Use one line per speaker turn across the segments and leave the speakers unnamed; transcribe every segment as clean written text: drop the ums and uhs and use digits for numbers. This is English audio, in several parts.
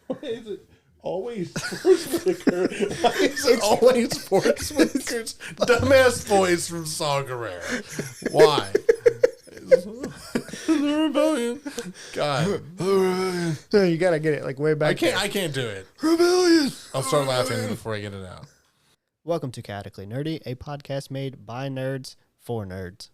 Why is it always Forrest Whitaker? Why is it always Forrest Whitaker's dumbass voice from Saw Gerrera? Why? The rebellion. God.
No, you gotta get it like way back.
I can't do it. Rebellion. I'll start laughing before I get it out.
Welcome to Chaotically Nerdy, a podcast made by nerds for nerds.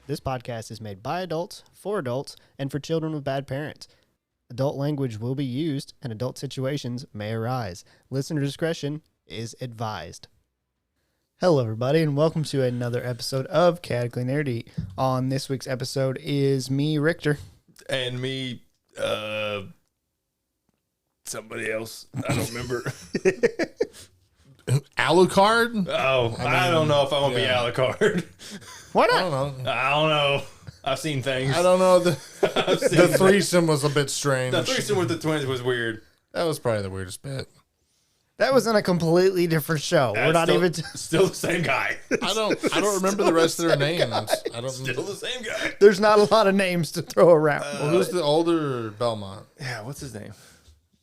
This podcast is made by adults, for adults, and for children with bad parents. Adult language will be used, and adult situations may arise. Listener discretion is advised. Hello, everybody, and welcome to another episode of Chaotically Nerdy. On this week's episode is me, Richter.
And me, somebody else. I don't remember.
Alucard?
Oh, I don't know if I want to be Alucard.
Why
I
not?
don't know.
I don't know. I've seen things.
I don't know. The threesome was a bit strange.
The threesome with the twins was weird.
That was probably the weirdest bit.
That was on a completely different show. We're not
still,
even...
still the same guy.
I don't remember the rest of their names. I don't.
Still the same guy.
There's not a lot of names to throw around.
Well, who's the older Belmont?
Yeah, what's his name?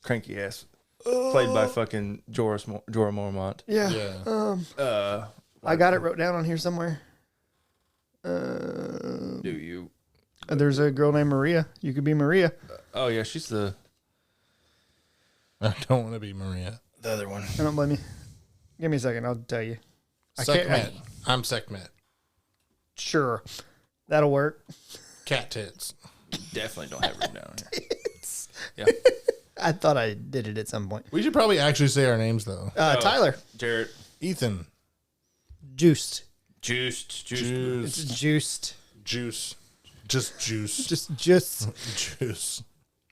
Cranky ass. Played by fucking Jorah Mormont.
Yeah.
Yeah.
I got it wrote down on here somewhere.
Do you?
There's a girl named Maria. You could be Maria.
Oh yeah, she's the
I don't want to be Maria.
other one.
I don't blame you. Give me a second. I'll tell you.
Sekhmet. I'm Sekhmet.
Sure. That'll work.
Cat tits.
Definitely don't have her down here. Yeah.
I thought I did it at some point.
We should probably actually say our names though.
Tyler.
Jarrett.
Ethan.
Juiced.
Juiced.
It's juiced.
Juice. Just juice.
Just.
Juice.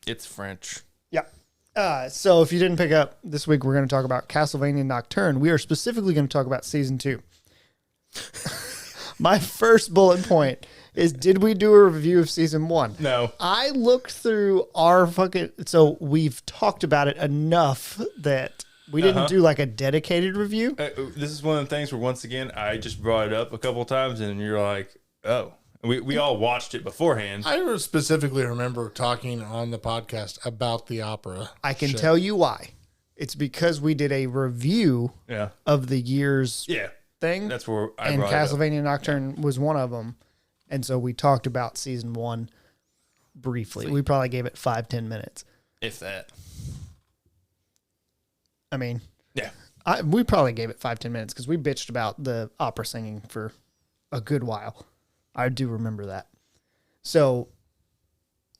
It's French.
Yeah. So if you didn't pick up, this week we're going to talk about Castlevania Nocturne. We are specifically going to talk about Season 2. My first bullet point is, did we do a review of Season 1?
No.
I looked through our so we've talked about it enough that we didn't do like a dedicated review.
This is one of the things where, once again, I just brought it up a couple of times, and you're like, oh. We all watched it beforehand.
I specifically remember talking on the podcast about the opera.
I can tell you why. It's because we did a review of the year's thing.
That's where I
and
brought it
Castlevania Nocturne was one of them. And so we talked about Season 1 briefly. We probably gave it 5-10 minutes.
If that.
I mean,
yeah.
We probably gave it 5-10 minutes because we bitched about the opera singing for a good while. I do remember that. So,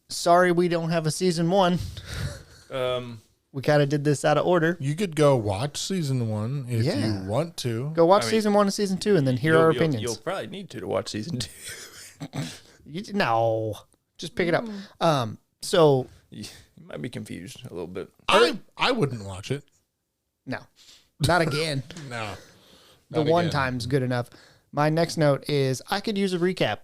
sorry we don't have a Season 1. We kind of did this out of order.
You could go watch Season 1 if you want to.
Go watch Season 1 and Season 2 and then hear our opinions.
You'll probably need to watch Season 2.
No. Just pick it up. So...
You might be confused a little bit.
I wouldn't watch it.
No. Not again.
No.
The one time's good enough. My next note is I could use a recap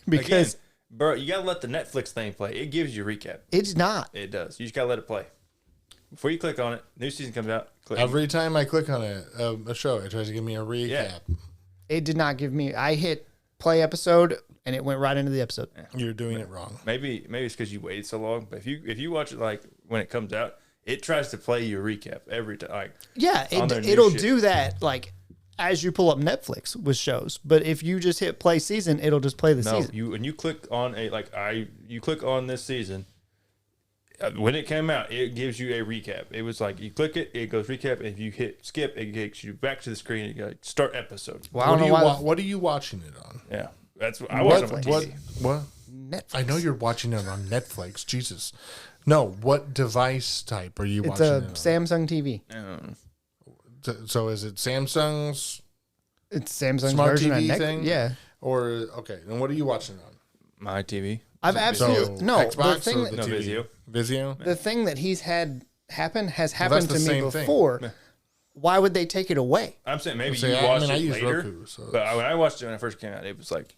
because,
bro, you gotta let the Netflix thing play. It gives you a recap.
It's not.
It does. You just gotta let it play. Before you click on it, new season comes out. Click.
Every time I click on a show, it tries to give me a recap.
Yeah.
It did not give me. I hit play episode and it went right into the episode.
You're doing it wrong.
Maybe it's because you waited so long. But if you watch it like when it comes out, it tries to play you a recap every time. Like,
yeah, it'll do that. Like. As you pull up Netflix with shows, but if you just hit play season, it'll just play the season.
When you click on you click on this season. When it came out, it gives you a recap. It was like you click it, it goes recap. And if you hit skip, it takes you back to the screen. And you go start episode.
Well,
what are you watching it on?
Yeah, that's what I watch on TV.
What?
Netflix.
I know you're watching it on Netflix. Jesus, no. What device type are you watching?
It's a Samsung TV.
So is it Samsung's?
It's Samsung's
smart
version
TV
of
thing?
Yeah.
Or and what are you watching on?
My TV.
I've absolutely
Xbox
the thing
or the TV? Vizio.
The thing that he's had happen has happened to me before.
Thing.
Why would they take it away?
I'm saying maybe you watched it later.
Roku, so
but when I watched it when it first came out, it was like,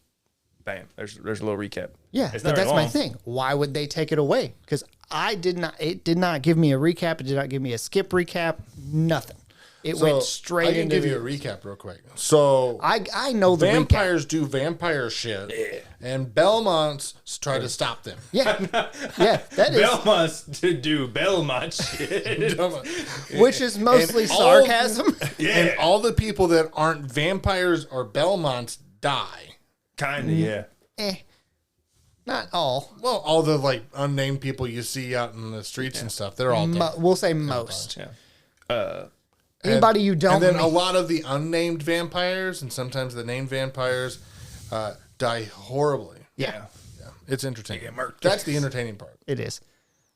bam, there's a little recap.
Yeah, but that's my thing. Why would they take it away? Because It did not give me a recap. It did not give me a skip recap. Nothing. It went straight into.
I can give you a recap real quick. So
I know the
vampires do vampire shit, and Belmonts try to stop them.
Yeah, yeah, that is
Belmonts to do Belmont shit.
which is mostly sarcasm.
And all the people that aren't vampires or Belmonts die.
Kind of, yeah.
Not all.
Well, all the like unnamed people you see out in the streets and stuff, they're all dead.
We'll say most.
Yeah.
Anybody you don't.
And then
meet.
a lot of the unnamed vampires and sometimes the named vampires die horribly.
Yeah,
Yeah, it's entertaining. That's the entertaining part.
it is.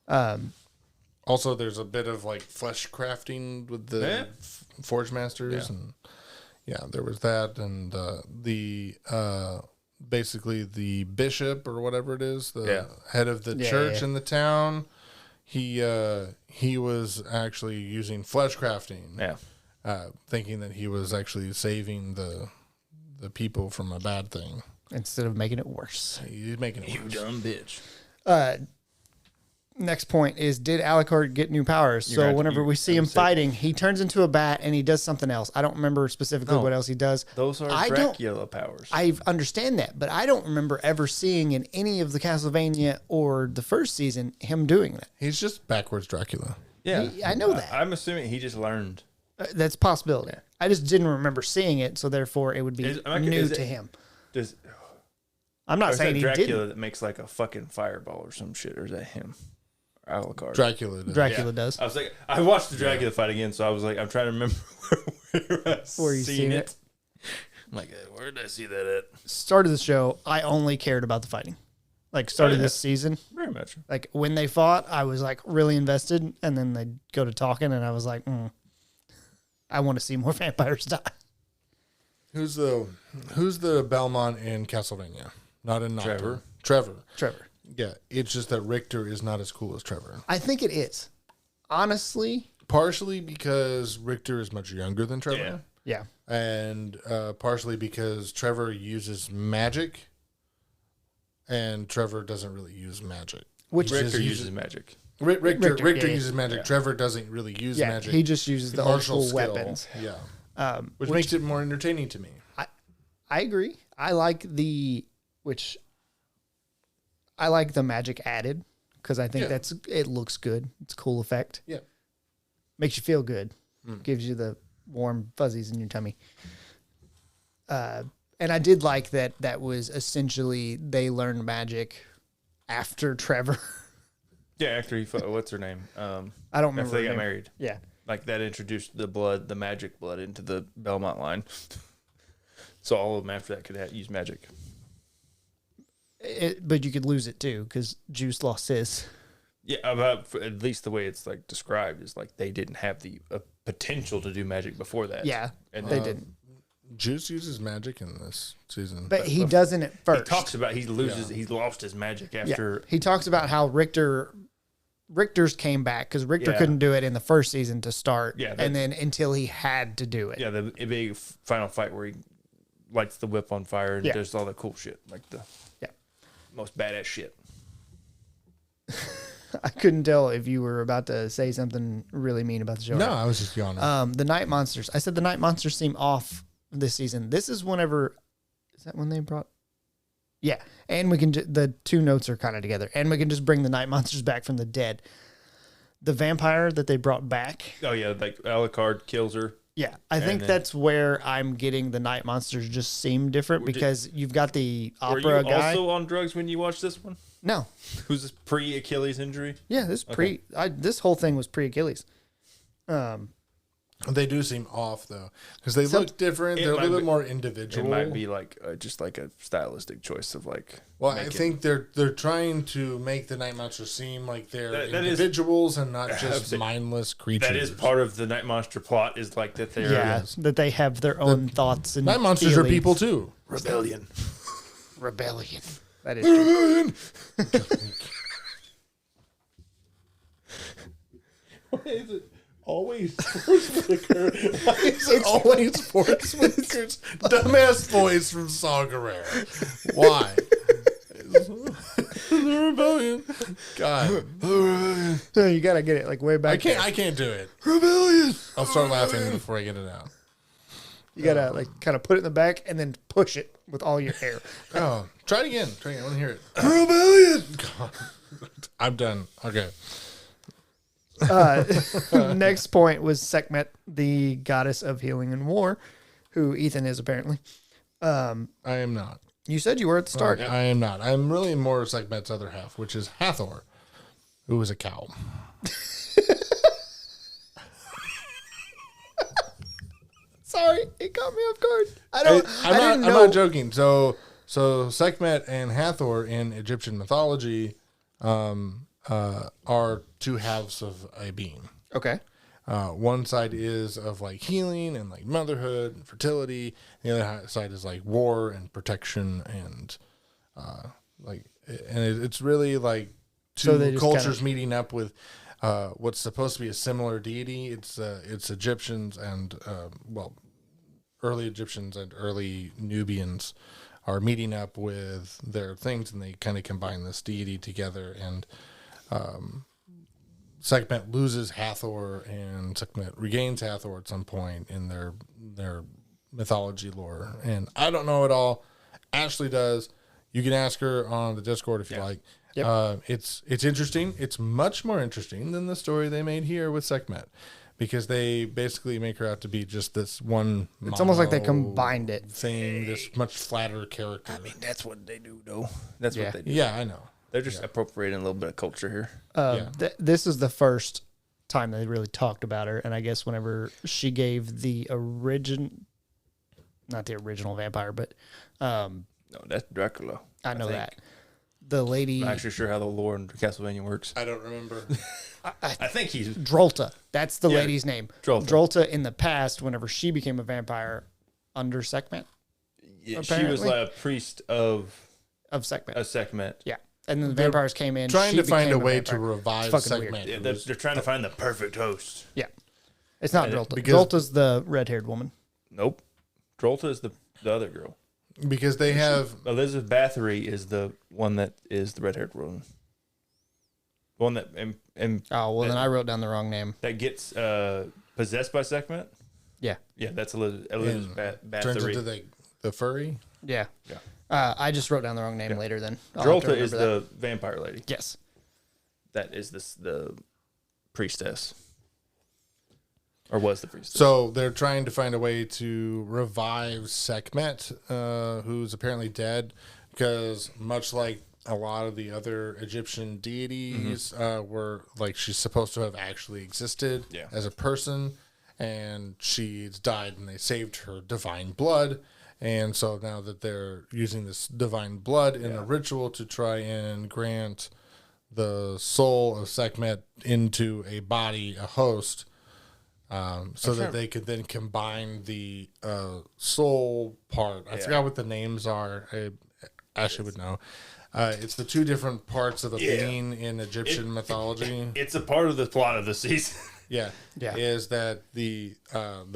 Also, there's a bit of like flesh crafting with the Forge Masters, and there was that, and basically the bishop or whatever it is, the head of the church in the town. He was actually using flesh crafting, thinking that he was actually saving the people from a bad thing
Instead of making it worse.
He's making it worse.
You dumb bitch.
Next point is, did Alucard get new powers? So whenever we see him fighting, he turns into a bat and he does something else. I don't remember specifically what else he does.
Those are Dracula powers.
I understand that, but I don't remember ever seeing in any of the Castlevania or the first season him doing that.
He's just backwards Dracula.
Yeah,
I know that.
I'm assuming he just learned.
That's a possibility. Yeah. I just didn't remember seeing it, so therefore it would be new to him. I'm not saying he didn't.
Dracula that makes like a fucking fireball or some shit, or is that him? Alucard.
Dracula
does.
I was like, I watched the Dracula fight again, so I was like, I'm trying to remember where
you seen it.
I'm like, where did I see that at?
Start of the show, I only cared about the fighting. Like, started this season.
Very much.
Like, when they fought, I was like really invested, and then they go to talking, and I was like, I want to see more vampires die.
Who's the Belmont in Castlevania? Not in Nocturne. Trevor. Yeah, it's just that Richter is not as cool as Trevor.
I think it is. Honestly.
Partially because Richter is much younger than Trevor.
Yeah.
And partially because Trevor uses magic and Trevor doesn't really use magic.
Which Richter uses magic.
Richter uses magic. Yeah. Trevor doesn't really use magic.
He just uses the martial weapons.
Yeah. Which makes it more entertaining to me.
I agree. I like the magic added because I think it looks good. It's a cool effect.
Yeah.
Makes you feel good. Gives you the warm fuzzies in your tummy. And I did like that was essentially they learned magic after Trevor.
Yeah, after he fought, what's her name?
I don't remember.
After they got married.
Yeah.
Like that introduced the magic blood into the Belmont line. So all of them after that could use magic.
But you could lose it too because Juice lost his.
Yeah, about at least the way it's like described is like they didn't have the potential to do magic before that.
Yeah, and they didn't.
Juice uses magic in this season,
but he doesn't at first.
He talks about he lost his magic after.
Yeah. He talks about how Richter's came back because Richter couldn't do it in the first season to start. Yeah, and then until he had to do it.
Yeah, the big final fight where he lights the whip on fire and does all the cool shit, like the most badass shit.
I couldn't tell if you were about to say something really mean about the show.
No, I was just yawning.
The night monsters. I said the night monsters seem off this season. This is whenever. Is that when they brought? Yeah, and we can. The two notes are kind of together, and we can just bring the night monsters back from the dead. The vampire that they brought back.
Oh yeah, like Alucard kills her.
Yeah, I think that's where I'm getting the night monsters just seem different because you've got the opera guy.
Were you also on drugs when you watched this one?
No.
Who's this pre-Achilles injury?
Yeah, this this whole thing was pre-Achilles.
They do seem off though, because they look different. They're a little bit more individual.
It might be like just like a stylistic choice of like.
Well, I think they're trying to make the night monsters seem like they're individuals and not just mindless creatures.
That is part of the night monster plot. Is like that they're
that they have their own thoughts and
night monsters are people too.
Rebellion.
That is true.
Why is it always Force Whitaker? Why is it always Force Whitaker's dumbass voice from Saw Gerrera? Why? rebellion. God.
So you gotta get it like way back.
I can't do it. Rebellion. I'll start laughing before I get it out.
You gotta like kind of put it in the back and then push it with all your hair.
Oh, try it again. I want to hear it. Rebellion. God. I'm done. Okay.
Next point was Sekhmet, the goddess of healing and war, who Ethan is apparently.
I am not.
You said you were at the start.
I am not. I'm really more Sekhmet's other half, which is Hathor, who is a cow.
Sorry, it caught me off guard.
I'm not joking. So Sekhmet and Hathor in Egyptian mythology are two halves of a being.
Okay.
One side is of like healing and like motherhood and fertility. The other side is like war and protection and it's really like two cultures meeting up with what's supposed to be a similar deity. It's Egyptians and early Egyptians and early Nubians are meeting up with their things, and they kind of combine this deity together. And Sekhmet loses Hathor, and Sekhmet regains Hathor at some point in their mythology lore. And I don't know it all. Ashley does. You can ask her on the Discord if you like. Yep. It's interesting. It's much more interesting than the story they made here with Sekhmet, because they basically make her out to be just this one.
It's almost like they combined it.
Thing, this much flatter character.
I mean, that's what they do, though. That's what they do.
Yeah, I know.
They're just appropriating a little bit of culture here.
This is the first time they really talked about her, and I guess whenever she gave the not the original vampire, but
no, that's Dracula.
I know that. The lady.
I'm not actually sure how the lore in Castlevania works.
I don't remember.
I think he's
Drolta. That's the lady's name.
Drolta
in the past, whenever she became a vampire under Sekhmet.
Yeah, she was like a priest of
Sekhmet.
A Sekhmet.
Yeah. And then the vampires came in.
Trying to find a way to revive Sekhmet.
Yeah, they're trying to find the perfect host.
Yeah. It's not Drolta. Drolta's the red-haired woman.
Nope. Drolta is the other girl.
Because they have...
Elizabeth Bathory is the one that is the red-haired woman. The one that... then
I wrote down the wrong name.
That gets possessed by Sekhmet?
Yeah.
Yeah, that's Elizabeth Bathory.
Turns into the furry?
Yeah.
Yeah.
I just wrote down the wrong name later then.
Drolta is the vampire lady.
Yes.
That is the priestess. Or was the priestess.
So they're trying to find a way to revive Sekhmet, who's apparently dead, because much like a lot of the other Egyptian deities, were like she's supposed to have actually existed as a person, and she's died, and they saved her divine blood. And so now that they're using this divine blood in a ritual to try and grant the soul of Sekhmet into a body, a host, so that they could then combine the soul part. I forgot what the names are. Ashley would know. It's the two different parts of the being in Egyptian mythology.
It's a part of the plot of the season.
Yeah. Is that the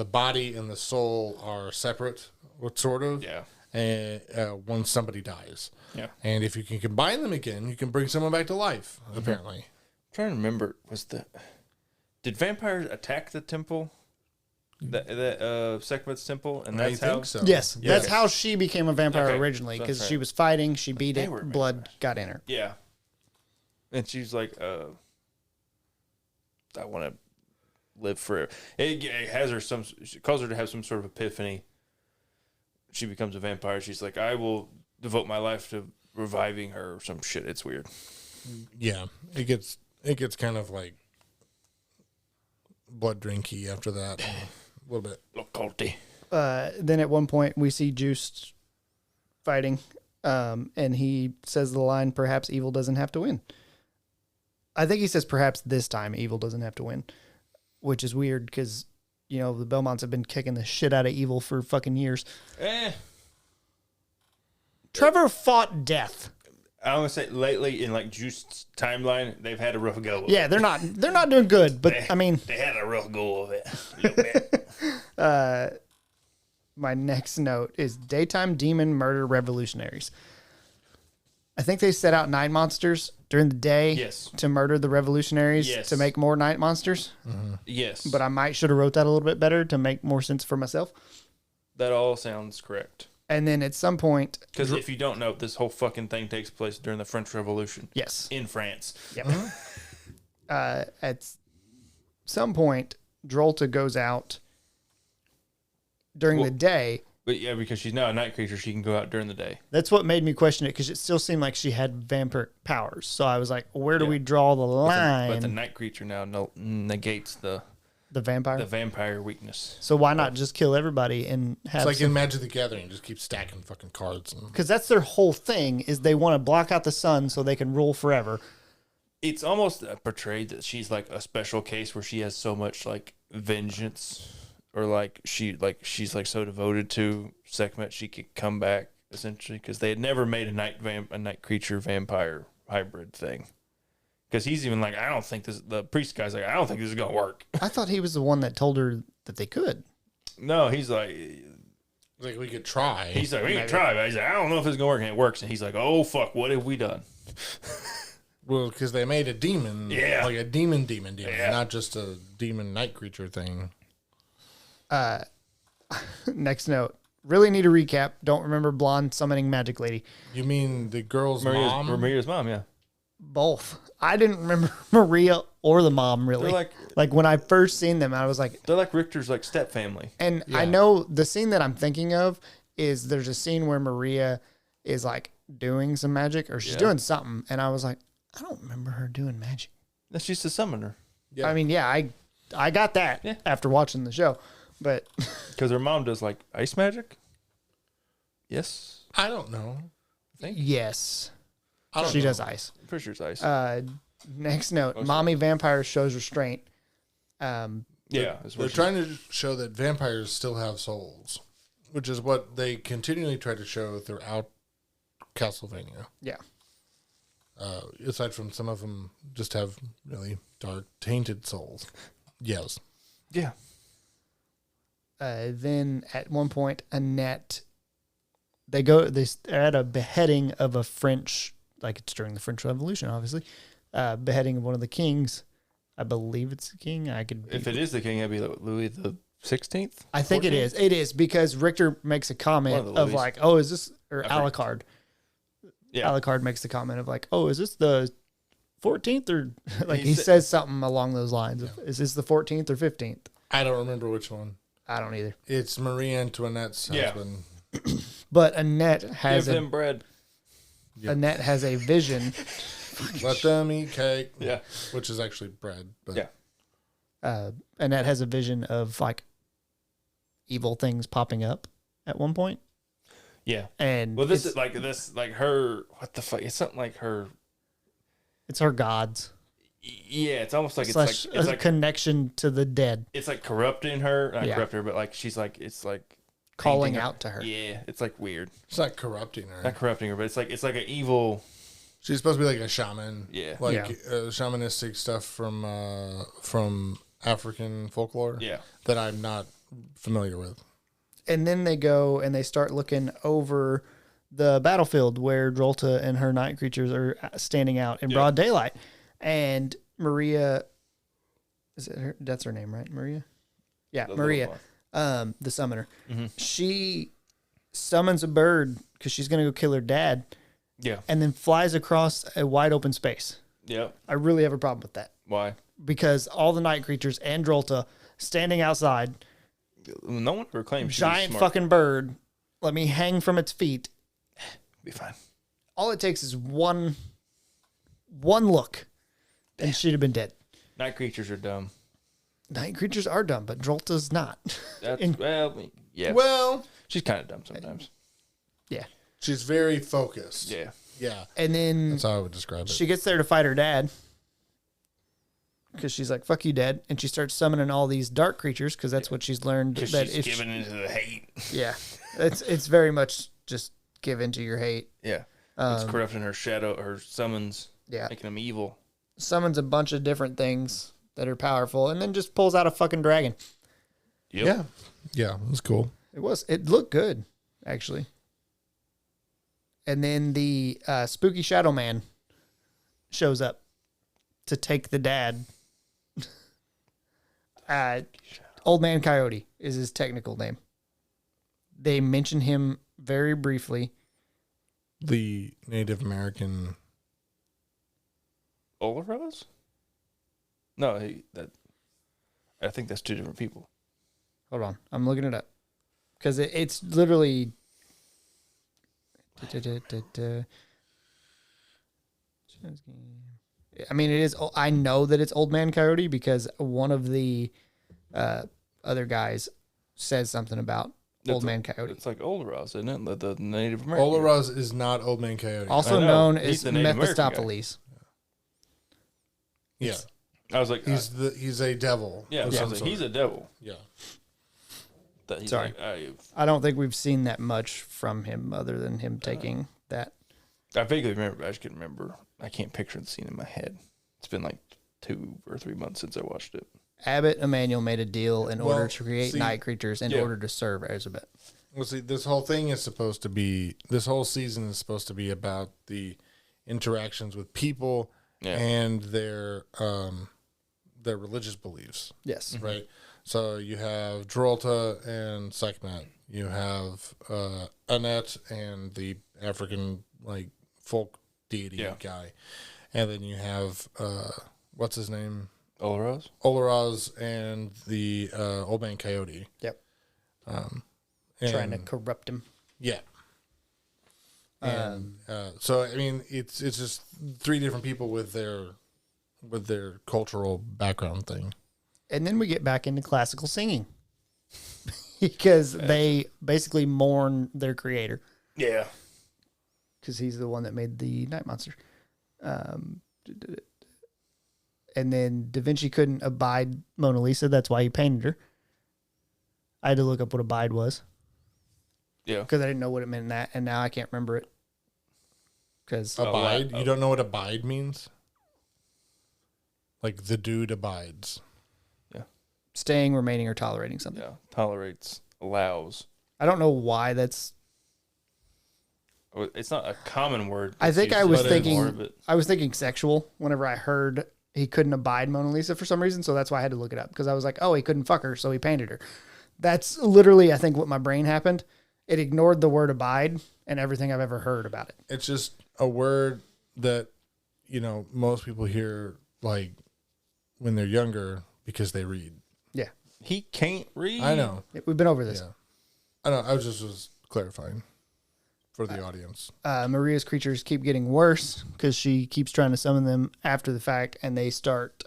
body and the soul are separate, sort of. Yeah. And once somebody dies. Yeah. And if you can combine them again, you can bring someone back to life. Apparently.
I'm trying to remember. Did vampires attack the temple? Sekhmet's temple, and that's how.
So.
Yes, that's how she became a vampire originally, because she was fighting, she beat it, blood got in her.
Yeah, and she's like, "I want to live forever." It has her it causes her to have some sort of epiphany. She becomes a vampire. She's like, "I will devote my life to reviving her," or some shit. It's weird.
Yeah, it gets kind of like blood drinky after that. A little bit.
Occulty.
Then at one point we see Juice fighting, and he says the line, "Perhaps evil doesn't have to win." I think he says perhaps this time evil doesn't have to win, which is weird because, the Belmonts have been kicking the shit out of evil for fucking years. Trevor fought death.
I want to say lately in like Juice's timeline, they've had a rough go of it.
Yeah, they're not doing good, but
they had a rough go of it.
My next note is daytime demon murder revolutionaries. I think they set out 9 monsters during the day
Yes.
to murder the revolutionaries
Yes.
to make more night monsters.
Yes.
But I should have wrote that a little bit better to make more sense for myself.
That all sounds correct.
And then at some point,
Because if you don't know, this whole fucking thing takes place during the French Revolution.
yes,
In France.
yep. At some point, Drolta goes out during the day.
But yeah, because she's now a night creature, she can go out during the day.
That's what made me question it, because it still seemed like she had vampiric powers. So I was like, where do we draw the line?
But the night creature now negates the vampire weakness.
So why not just kill everybody and have?
It's like in Magic the Gathering, just keep stacking fucking cards.
Because that's their whole thing, is they want to block out the sun so they can rule forever.
It's almost portrayed that she's like a special case where she has so much like vengeance, or like she's like so devoted to Sekhmet she could come back essentially, because they had never made a night creature vampire hybrid thing. Because he's even like, I don't think the priest guy's like, I don't think this is gonna work.
I thought he was the one that told her that they could.
No, he's like
we could try.
He's like, we can try, but he's like, I don't know if it's gonna work, and it works. And he's like, oh fuck, what have we done?
Well, because they made a demon, like a demon, not just a demon night creature thing.
Next note. Really need a recap. Don't remember blonde summoning magic lady.
You mean the girl's mom?
Maria's mom, yeah.
Both. I didn't remember Maria or the mom really.
They're
like when I first seen them, I was like,
they're like Richter's like step family.
And I know the scene that I'm thinking of is there's a scene where Maria is like doing some magic, or she's doing something, and I was like, I don't remember her doing magic.
She's the summoner.
Yeah. I mean, I got that after watching the show, but
because her mom does like ice magic. Yes,
I don't know.
Yes,
She
does ice.
I'm pretty sure it's ice.
Next note: Mommy vampire shows restraint.
They're trying to show that vampires still have souls, which is what they continually try to show throughout Castlevania.
Yeah.
Aside from some of them just have really dark, tainted souls. Yes.
Yeah.
Then at one point, Annette, they're at a beheading of a French, like it's during the French Revolution, obviously, beheading of one of the kings. I believe it's the king.
If it is the king, it'd be like Louis the 16th.
I think 14th? It is. It is, because Richter makes a comment of like, oh, is this, or Alucard? Yeah. Alucard makes the comment of like, oh, is this the 14th, or like he says something along those lines. Yeah. Is this the 14th or 15th?
I don't remember which one.
I don't either.
It's Marie Antoinette's husband.
But Annette has
them bread.
Annette has a vision.
Let them eat cake.
Yeah.
Which is actually bread. But.
Yeah. Annette has a vision of like evil things popping up at one point.
Yeah.
And
well, this is like her, what the fuck? It's something like her.
It's her gods.
Yeah, it's almost like
it's like a connection to the dead.
It's like corrupting her, not corrupt her, but like she's like, it's like
calling out to her.
Yeah, it's like weird.
It's not corrupting her.
Not corrupting her, but it's like an evil.
She's supposed to be like a shaman.
Yeah,
like shamanistic stuff from African folklore.
Yeah,
that I'm not familiar with.
And then they go and they start looking over the battlefield where Drolta and her night creatures are standing out in broad daylight. And Maria, is it her? That's her name, right? Maria? Yeah, Maria, the summoner. Mm-hmm. She summons a bird because she's going to go kill her dad.
Yeah.
And then flies across a wide open space.
Yeah.
I really have a problem with that.
Why?
Because all the night creatures and Drolta standing outside.
No one ever claims
giant fucking bird. Let me hang from its feet.
Be fine.
All it takes is one look, and she'd have been dead.
Night creatures are dumb.
Night creatures are dumb, but Drolta's not.
Well, she's kind of dumb sometimes.
Yeah.
She's very focused.
Yeah.
Yeah.
And then
that's how I would describe it.
She gets there to fight her dad. Because she's like, fuck you, Dad. And she starts summoning all these dark creatures because that's what she's learned. That
she's giving into the hate.
Yeah. It's very much just give into your hate.
Yeah. It's corrupting her shadow, her summons.
Yeah.
Making them evil.
Summons a bunch of different things that are powerful and then just pulls out a fucking dragon.
Yep.
Yeah. Yeah. It was cool.
It looked good, actually. And then the spooky shadow man shows up to take the dad. Old Man Coyote is his technical name. They mention him very briefly.
The Native American
Olaroz? No, I think that's two different people.
Hold on, I'm looking it up because it's literally. I mean, it is. I know that it's Old Man Coyote because one of the other guys says something about Old Man Coyote.
It's like Olaroz, isn't it? The Native American.
Olaroz is not Old Man Coyote.
Also known as Mephistopheles.
Yeah.
I was like,
he's a devil.
Yeah, I was like, he's a devil.
Yeah.
Sorry. I don't think we've seen that much from him other than him taking that.
I vaguely remember, but I just can't remember. I can't picture the scene in my head. It's been like 2 or 3 months since I watched it.
Abbott Emanuel made a deal in order to create night creatures in order to serve Elizabeth.
Well, see, this whole thing is supposed to be, this whole season is supposed to be about the interactions with people and their religious beliefs.
Yes.
Right? So you have Drolta and Sekhmet. You have Annette and the African, like, folk deity guy. And then you have, what's his name? Olaroz and the Old Man Coyote.
Yep. Trying to corrupt him.
Yeah. And so I mean, it's just 3 different people with their cultural background thing.
And then we get back into classical singing because they basically mourn their creator.
Yeah.
Because he's the one that made the Night Monster. And then Da Vinci couldn't abide Mona Lisa. That's why he painted her. I had to look up what abide was.
Yeah.
Because I didn't know what it meant, and now I can't remember it. Because
abide? You don't know what abide means? Like the dude abides.
Yeah.
Staying, remaining, or tolerating something.
Yeah. Tolerates, allows.
I don't know why that's...
It's not a common word.
I think I was thinking sexual whenever I heard he couldn't abide Mona Lisa for some reason, so that's why I had to look it up, because I was like, oh, he couldn't fuck her, so he painted her. That's literally, I think, what my brain happened. It ignored the word abide and everything I've ever heard about it.
It's just a word that, most people hear, like, when they're younger because they read.
Yeah.
He can't read.
I know.
We've been over this.
Yeah. I know. I was clarifying for the audience.
Maria's creatures keep getting worse because she keeps trying to summon them after the fact, and they start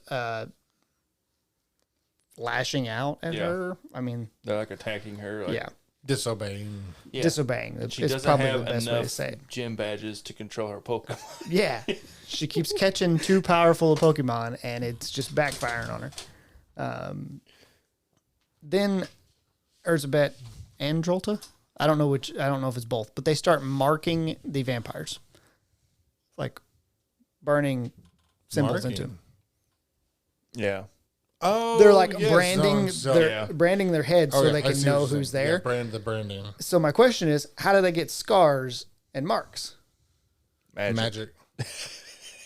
lashing out at her. I mean,
they're like attacking her. Like,
disobeying.
Yeah. Disobeying.
She
is probably the best way to say it.
Gym badges to control her Pokemon.
Yeah. She keeps catching too powerful a Pokemon, and it's just backfiring on her. Then Erzabet and Drolta, I don't know if it's both, but they start marking the vampires. Like burning symbols into them.
Yeah.
Oh,
they're like branding their heads so they can know who's there.
Yeah, the branding.
So my question is, how do they get scars and marks?
Magic.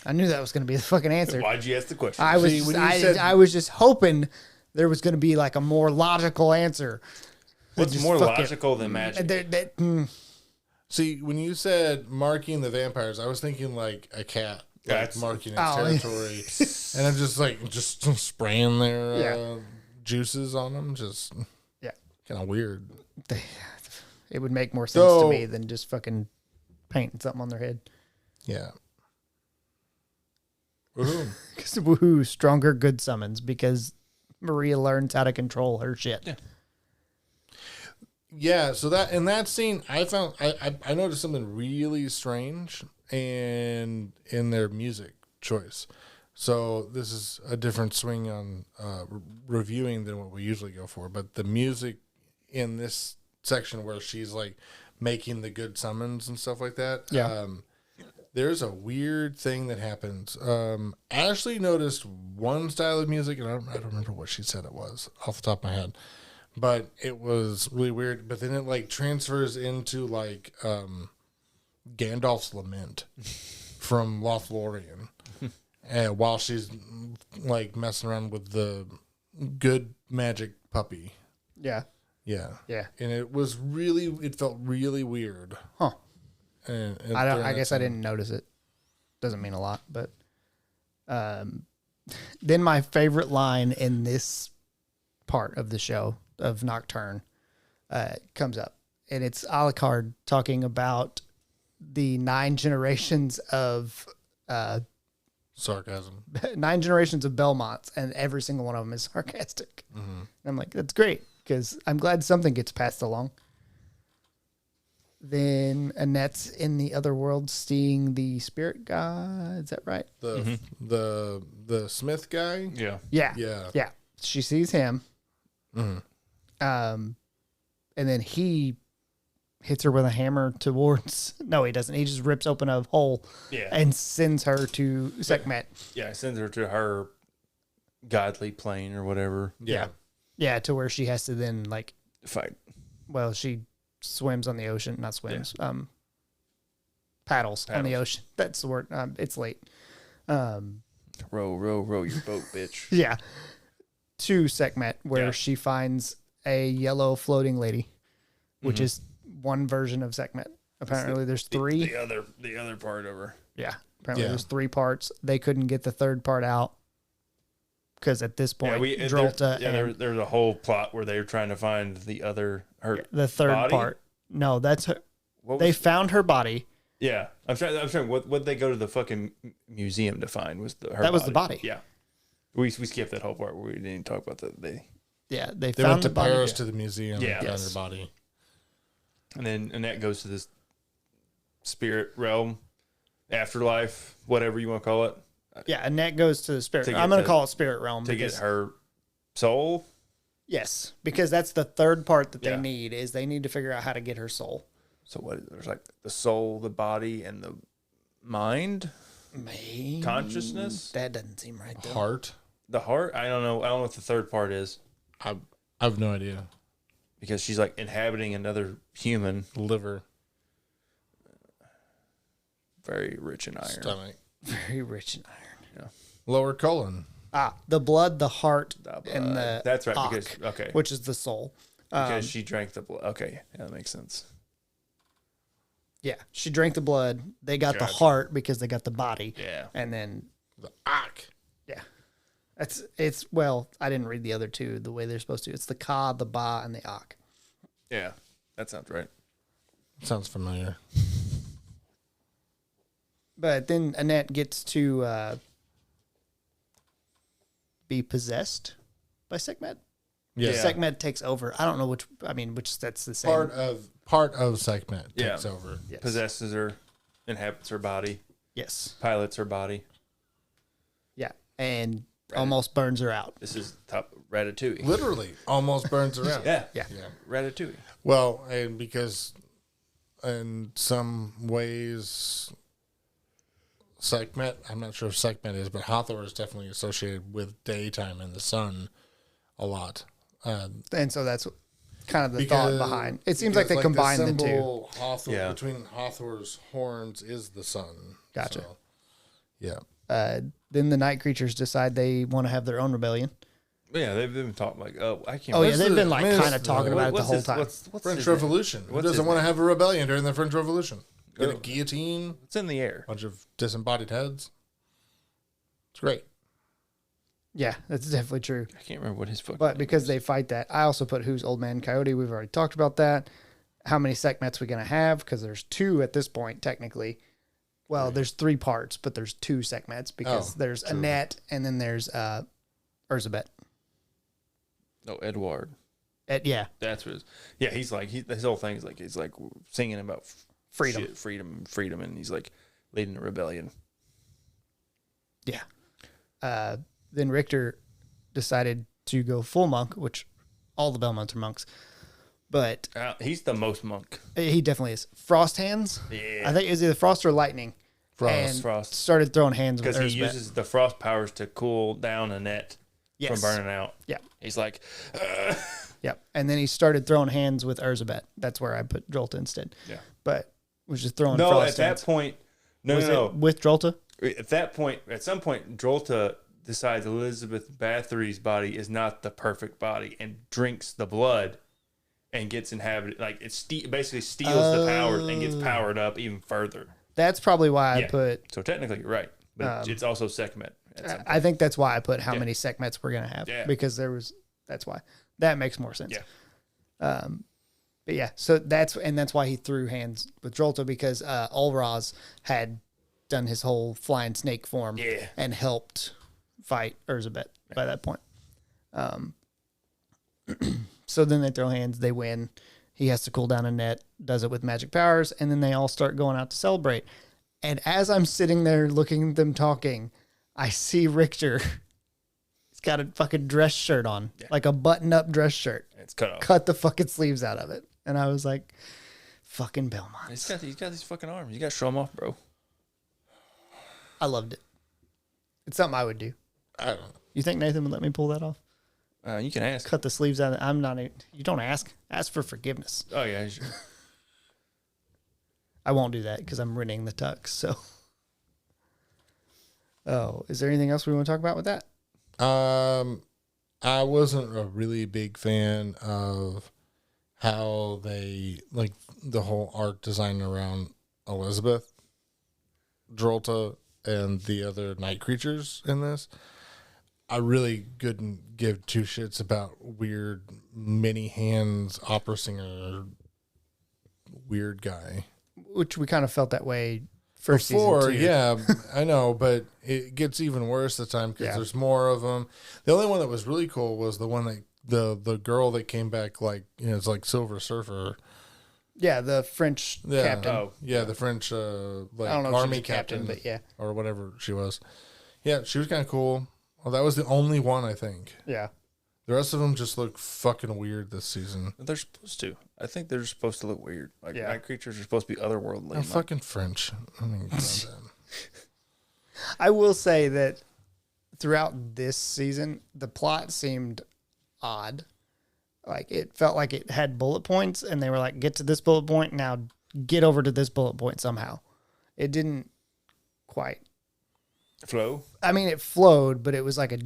I knew that was going to be the fucking answer.
Why'd you ask the question?
I was just hoping there was going to be like a more logical answer.
What's more logical than magic?
See, when you said marking the vampires, I was thinking like a cat. Like marking its territory, and I'm just spraying their juices on them. Just kind of weird.
It would make more sense to me than just fucking painting something on their head.
Yeah. Woohoo!
Woohoo! Stronger good summons because Maria learns how to control her shit.
Yeah.
Yeah. So that in that scene, I found I noticed something really strange. And in their music choice. So this is a different swing on reviewing than what we usually go for. But the music in this section where she's like making the good summons and stuff like that.
Yeah.
There's a weird thing that happens. Ashley noticed one style of music, and I don't remember what she said it was off the top of my head. But it was really weird. But then it like transfers into like... Gandalf's Lament from Lothlorien. and while she's like messing around with the good magic puppy.
Yeah.
Yeah.
Yeah.
And it felt really weird.
Huh.
And
I guess I didn't notice it. Doesn't mean a lot, but then my favorite line in this part of the show of Nocturne comes up, and it's Alucard talking about the 9 generations of
sarcasm.
9 generations of Belmonts, and every single one of them is sarcastic. Mm-hmm. I'm like, that's great, because I'm glad something gets passed along. Then Annette's in the other world seeing the spirit guy. Is that right?
The Smith guy?
Yeah.
Yeah.
Yeah.
Yeah. She sees him.
Mm-hmm.
And then he hits her with a hammer towards... No, he doesn't. He just rips open a hole and sends her to Sekhmet.
Yeah, sends her to her godly plane or whatever.
Yeah. Yeah, to where she has to then, like...
Fight.
Well, she swims on the ocean. Not swims. Yeah. Paddles on the ocean. That's the word. It's late.
Row your boat, bitch.
Yeah. To Sekhmet, where she finds a yellow floating lady, which is one version of Sekhmet. Apparently, there's 3.
The other part of her.
Yeah. Apparently, there's 3 parts. They couldn't get the third part out because at this point, Drolta
there's a whole plot where they were trying to find the
third
body?
part. No, that's her. They found her body.
Yeah, I'm trying. What they go to the fucking museum to find was her. That
was the body.
Yeah, we skipped that whole part where we didn't even talk about that. They
they
found
went
to
the body.
Paris to the museum.
Yeah,
and found her body.
And then Annette goes to this spirit realm, afterlife, whatever you want to call it.
Yeah, Annette goes to the spirit. I'm going to call it spirit realm
to get her soul.
Yes, because that's the third part that they need is they need to figure out how to get her soul.
So there's like the soul, the body, and the mind, consciousness.
That doesn't seem right. Though.
Heart.
The heart. I don't know what the third part is.
I have no idea.
Because she's like inhabiting another human
liver.
Very rich in iron.
Stomach.
Very rich in iron.
Yeah. Lower colon.
The blood, the heart, and the
that's right.
Because which is the soul.
Because she drank the blood. Okay, yeah, that makes sense.
Yeah, she drank the blood. They got the heart because they got the body.
Yeah,
and then
the ak.
Yeah, it's well, I didn't read the other 2 the way they're supposed to. It's the ka, the ba, and the ak.
Yeah, that sounds right.
Sounds familiar.
But then Annette gets to be possessed by Sekhmet. Yeah, Sekhmet takes over. I don't know which that's the same.
Part of Sekhmet takes over.
Yes. Possesses her, inhabits her body.
Yes.
Pilots her body.
Yeah, and almost burns her out.
This is top Ratatouille.
Literally, almost burns her out.
Yeah. Ratatouille.
Well, and because in some ways, Sekhmet, I'm not sure if Sekhmet is, but Hathor is definitely associated with daytime and the sun a lot.
And so that's kind of the thought behind. It seems like they combine the two.
Hathor, between Hathor's horns is the sun.
Gotcha.
So, yeah.
Then the night creatures decide they want to have their own rebellion.
Yeah, they've been talking like, I can't.
Oh yeah, they've been like kind of talking about it the whole time.
What's
French Revolution. Who doesn't want to have a rebellion during the French Revolution? Get a guillotine.
It's in the air.
Bunch of disembodied heads. It's great.
Yeah, that's definitely true.
I can't remember what his fucking
But because they fight that, I also put Who's Old Man Coyote. We've already talked about that. How many Sekhmets we going to have? Because there's 2 at this point, technically. Well, there's 3 parts, but there's 2 Sekhmets because there's true. Annette and then there's Erzsébet.
No, Edward.
Yeah.
That's what it is. Yeah, he's like, his whole thing is like, he's like singing about
freedom,
freedom, and he's like leading a rebellion.
Yeah. Then Richter decided to go full monk, which all the Belmonts are monks. But
he's the most monk.
He definitely is. Frost hands.
Yeah.
I think it was either Frost or Lightning.
Frost.
Started throwing hands with
because he uses the frost powers to cool down Annette from burning out.
Yeah.
He's like,
Yep. And then he started throwing hands with Erzsébet. That's where I put Drolta instead.
Yeah.
But was just throwing
No,
Frost
at
hands.
that point,
No. With Drolta?
At that point, at some point, Drolta decides Elizabeth Bathory's body is not the perfect body and drinks the blood and gets inhabited. Like, it basically steals the power and gets powered up even further.
That's probably why I put...
So technically, you're right. But it's also Sekhmet.
I think that's why I put how many Sekhmets we're going to have.
Yeah.
Because that's why. That makes more sense.
Yeah.
But yeah, so that's why he threw hands with Drolta, because Ulraz had done his whole flying snake form and helped fight Urzabet by that point. So then they throw hands, they win. He has to cool down a net, does it with magic powers, and then they all start going out to celebrate. And as I'm sitting there looking at them talking, I see Richter. He's got a fucking dress shirt on, like a button-up dress shirt.
It's cut off.
Cut the fucking sleeves out of it. And I was like, fucking Belmont.
He's got these fucking arms. You got to show them off, bro.
I loved it. It's something I would do.
I don't know.
You think Nathan would let me pull that off?
You can ask.
Cut the sleeves out. I'm not. You don't ask. Ask for forgiveness.
Oh, yeah, sure.
I won't do that because I'm renting the tux. So. Oh, is there anything else we want to talk about with that?
I wasn't a really big fan of how they, like, the whole art design around Elizabeth, Drolta, and the other night creatures in this. I really couldn't give two shits about weird mini hands opera singer weird guy.
Which we kind of felt that way first
before,
season too.
Yeah, I know, but it gets even worse this time because there's more of them. The only one that was really cool was the one that the girl that came back, like, you know, it's like Silver Surfer.
Yeah, the French captain.
Oh, yeah, the French like
I don't know if
army
she was captain, but yeah,
or whatever she was. Yeah, she was kind of cool. Well, that was the only one, I think.
Yeah.
The rest of them just look fucking weird this season.
They're supposed to. I think they're supposed to look weird. Like, night creatures are supposed to be otherworldly.
They're fucking French. I mean,
I will say that throughout this season, the plot seemed odd. Like, it felt like it had bullet points, and they were like, get to this bullet point, now get over to this bullet point somehow. It didn't quite
flow.
I mean, it flowed, but it was like a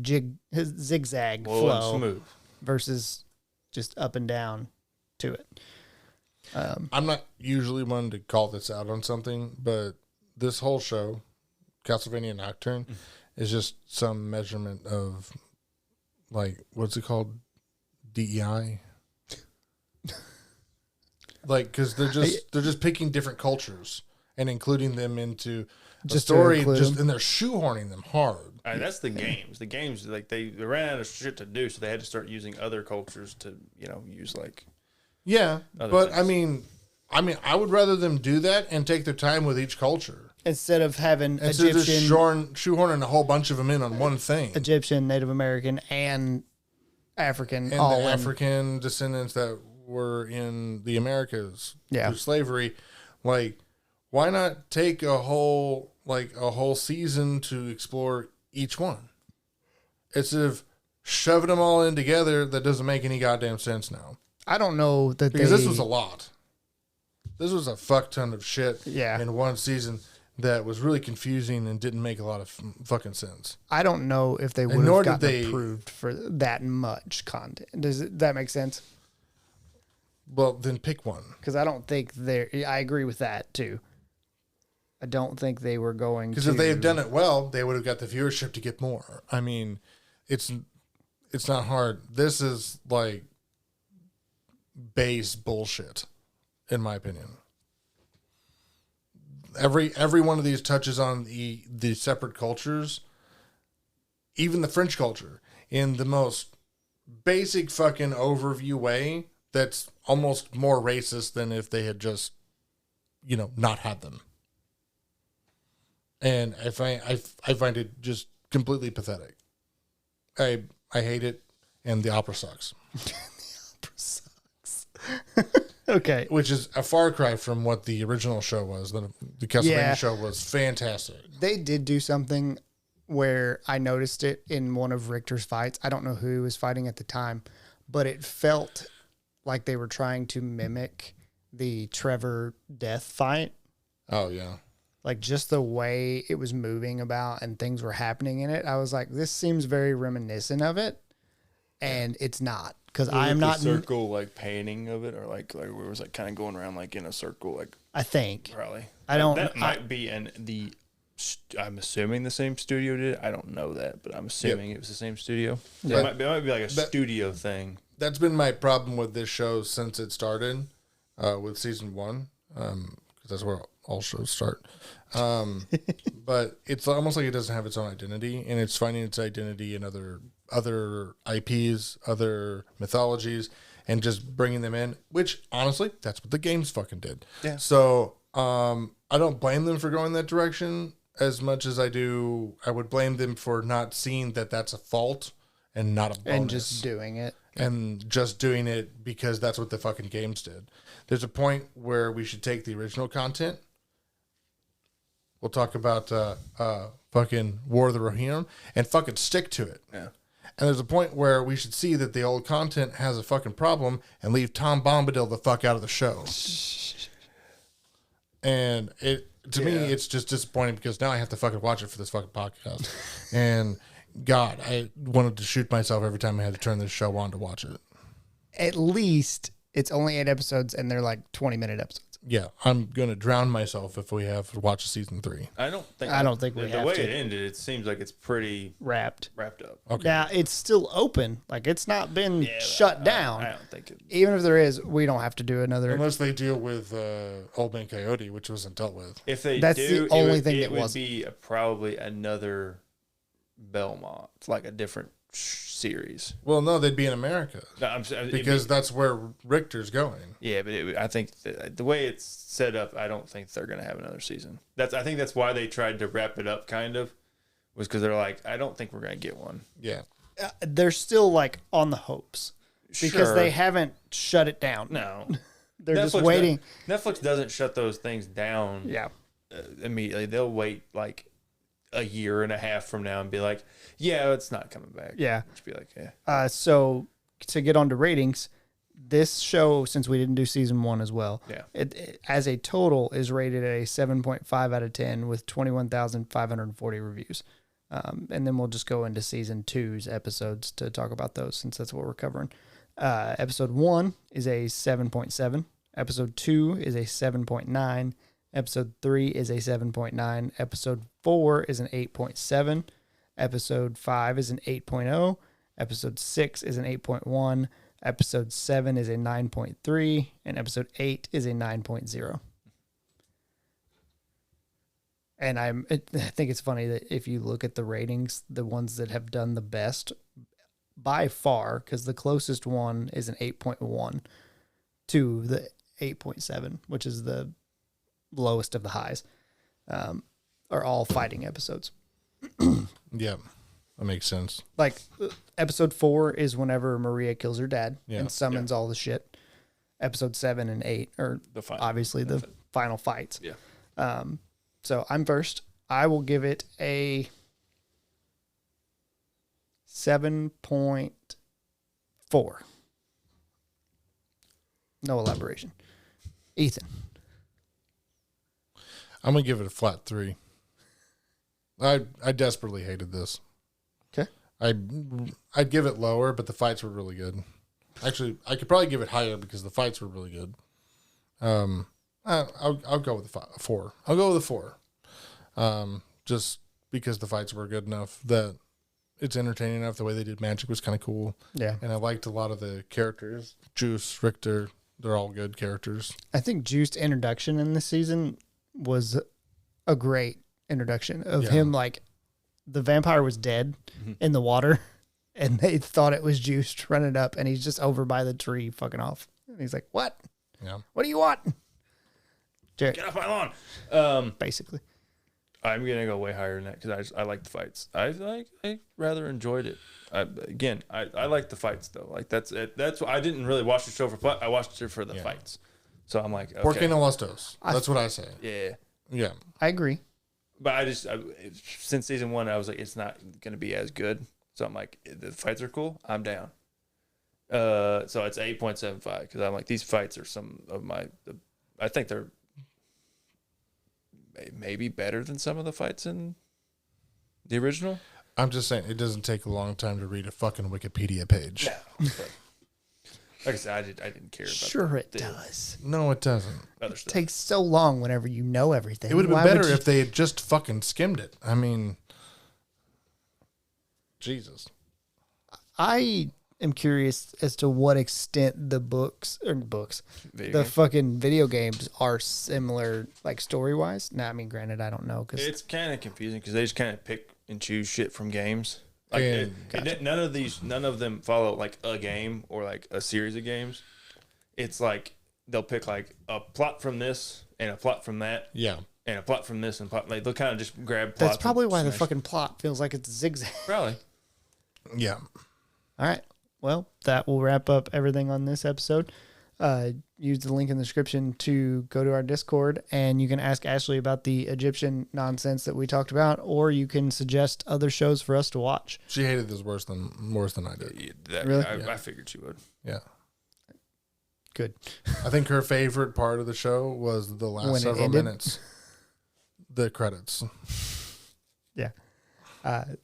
zigzag flow
smooth
versus just up and down to it.
I'm not usually one to call this out on something, but this whole show, Castlevania Nocturne, is just some measurement of, like, what's it called? DEI? Like, because they're just picking different cultures and including them into the story, and they're shoehorning them hard.
That's the games. The games, like, they ran out of shit to do, so they had to start using other cultures to, you know, use, like,
but
things.
I mean, I would rather them do that and take their time with each culture
instead of having
Egyptian, just shoehorning a whole bunch of them in on one thing.
Egyptian, Native American, and African,
and all the African descendants that were in the Americas through slavery. Like, why not take a whole season to explore each one instead of shoving them all in together? That doesn't make any goddamn sense now.
I don't know that
because this was a lot. This was a fuck ton of shit
Yeah.
in one season that was really confusing and didn't make a lot of fucking sense.
I don't know if they would have gotten approved for that much content. Does that make sense?
Well, then pick one.
Because I don't think I agree with that too. I don't think they were going to.
Because if they had done it well, they would have got the viewership to get more. I mean, it's not hard. This is like base bullshit, in my opinion. Every one of these touches on the separate cultures, even the French culture, in the most basic fucking overview way that's almost more racist than if they had just, you know, not had them. And I find it just completely pathetic. I hate it, and the opera sucks.
The opera sucks. Okay.
Which is a far cry from what the original show was. The Castlevania show was fantastic.
They did do something where I noticed it in one of Richter's fights. I don't know who he was fighting at the time, but it felt like they were trying to mimic the Trevor death fight.
Oh, yeah.
like just the way it was moving about and things were happening in it, I was like, this seems very reminiscent of it, and it's not, because I am not
circle like painting of it, or like where it was like kind of going around like in a circle, like
I think
probably
I don't.
That might be I'm assuming the same studio did it. I don't know that, but I'm assuming it was the same studio. Yeah. It might be like a studio thing.
That's been my problem with this show since it started, with season 1, because that's where all shows start. But it's almost like it doesn't have its own identity, and it's finding its identity in other IPs, other mythologies, and just bringing them in, which honestly, that's what the games fucking did. Yeah. So I don't blame them for going that direction as much as I would blame them for not seeing that that's a fault and not a bonus.
And just doing it.
And just doing it because that's what the fucking games did. There's a point where we should take the original content. We'll talk about fucking War of the Rohirrim and fucking stick to it. Yeah. And there's a point where we should see that the old content has a fucking problem and leave Tom Bombadil the fuck out of the show. And to me, it's just disappointing because now I have to fucking watch it for this fucking podcast. And God, I wanted to shoot myself every time I had to turn this show on to watch it.
At least it's only 8 episodes and they're like 20-minute episodes.
Yeah, I'm gonna drown myself if we have to watch season 3.
I don't think we have to.
The way it ended, it seems like it's pretty
wrapped
up.
Okay. Now it's still open, like it's not been shut down.
I don't think it.
Even if there is, we don't have to do another.
Unless they deal with Old Man Coyote, which wasn't dealt with.
If they
that's
do,
the only thing
it
that
would be probably another Belmont. It's like a different series.
Well, no, they'd be in America.
No,
because that's where Richter's going.
Yeah, but I think the way it's set up, I don't think they're going to have another season. I think that's why they tried to wrap it up, kind of, was because they're like, I don't think we're going to get one.
Yeah.
They're still like on the hopes because they haven't shut it down.
No.
They're just waiting.
Netflix doesn't shut those things down.
Yeah.
Immediately. They'll wait like a year and a half from now and be like, yeah, it's not coming back.
Yeah.
Just be like, yeah.
So to get on to ratings, this show, since we didn't do season 1 as well, it as a total is rated a 7.5 out of 10 with 21,540 reviews. And then we'll just go into season 2's episodes to talk about those, since that's what we're covering. Episode 1 is a 7.7. Episode 2 is a 7.9. Episode 3 is a 7.9. Episode 4 is an 8.7. Episode 5 is an 8.0. Episode 6 is an 8.1. Episode 7 is a 9.3. And episode 8 is a 9.0. And I think it's funny that if you look at the ratings, the ones that have done the best by far, because the closest one is an 8.1 to the 8.7, which is the lowest of the highs, are all fighting episodes.
Yeah, that makes sense.
Like episode 4 is whenever Maria kills her dad and summons all the shit. Episode 7 and 8 are obviously the final fights.
Yeah.
So I'm first. I will give it a 7.4. No elaboration. Ethan.
I'm going to give it a flat 3. I desperately hated this.
Okay.
I'd give it lower, but the fights were really good. Actually, I could probably give it higher because the fights were really good. I'll go with a 4. I'll go with a 4. Just because the fights were good enough that it's entertaining enough. The way they did magic was kind of cool.
Yeah.
And I liked a lot of the characters. Juice, Richter, they're all good characters.
I think Juice's introduction in this season was a great introduction of him. Like, the vampire was dead in the water, and they thought it was Juice running up, and he's just over by the tree fucking off. And he's like, what?
Yeah.
What do you want?
Get off my lawn.
Basically.
I'm going to go way higher than that because I like the fights. I rather enjoyed it. I like the fights, though. Like, that's it. I didn't really watch the show for fun. I watched it for the fights. So I'm like, okay.
Porque no los dos. That's what I say.
Yeah.
Yeah. I agree.
But since season 1, I was like, it's not going to be as good. So I'm like, the fights are cool. I'm down. So it's 8.75 because I'm like, these fights are some of I think they're maybe better than some of the fights in the original.
I'm just saying, it doesn't take a long time to read a fucking Wikipedia page.
No, but like I said, I didn't care about
Sure it does.
No, it doesn't.
It takes so long whenever you know everything.
It would have been better if they had just fucking skimmed it. I mean, Jesus.
I am curious as to what extent the fucking video games are similar, like story-wise. Nah, I mean, granted, I don't know.
It's kind of confusing because they just kind of pick and choose shit from games. Like gotcha. None of them follow like a game or like a series of games. It's like they'll pick like a plot from this and a plot from that.
Yeah.
And a plot from this and plot. Like they'll kind of just grab plots.
That's probably why the fucking plot feels like it's zigzag.
Probably.
Yeah.
All right. Well, that will wrap up everything on this episode. Use the link in the description to go to our Discord, and you can ask Ashley about the Egyptian nonsense that we talked about, or you can suggest other shows for us to watch.
She hated this worse than I did.
Really?
I figured she would.
Yeah.
Good.
I think her favorite part of the show was the last several minutes. The credits.
Yeah.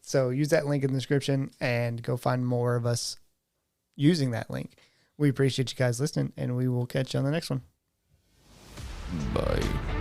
So use that link in the description and go find more of us using that link. We appreciate you guys listening, and we will catch you on the next one.
Bye.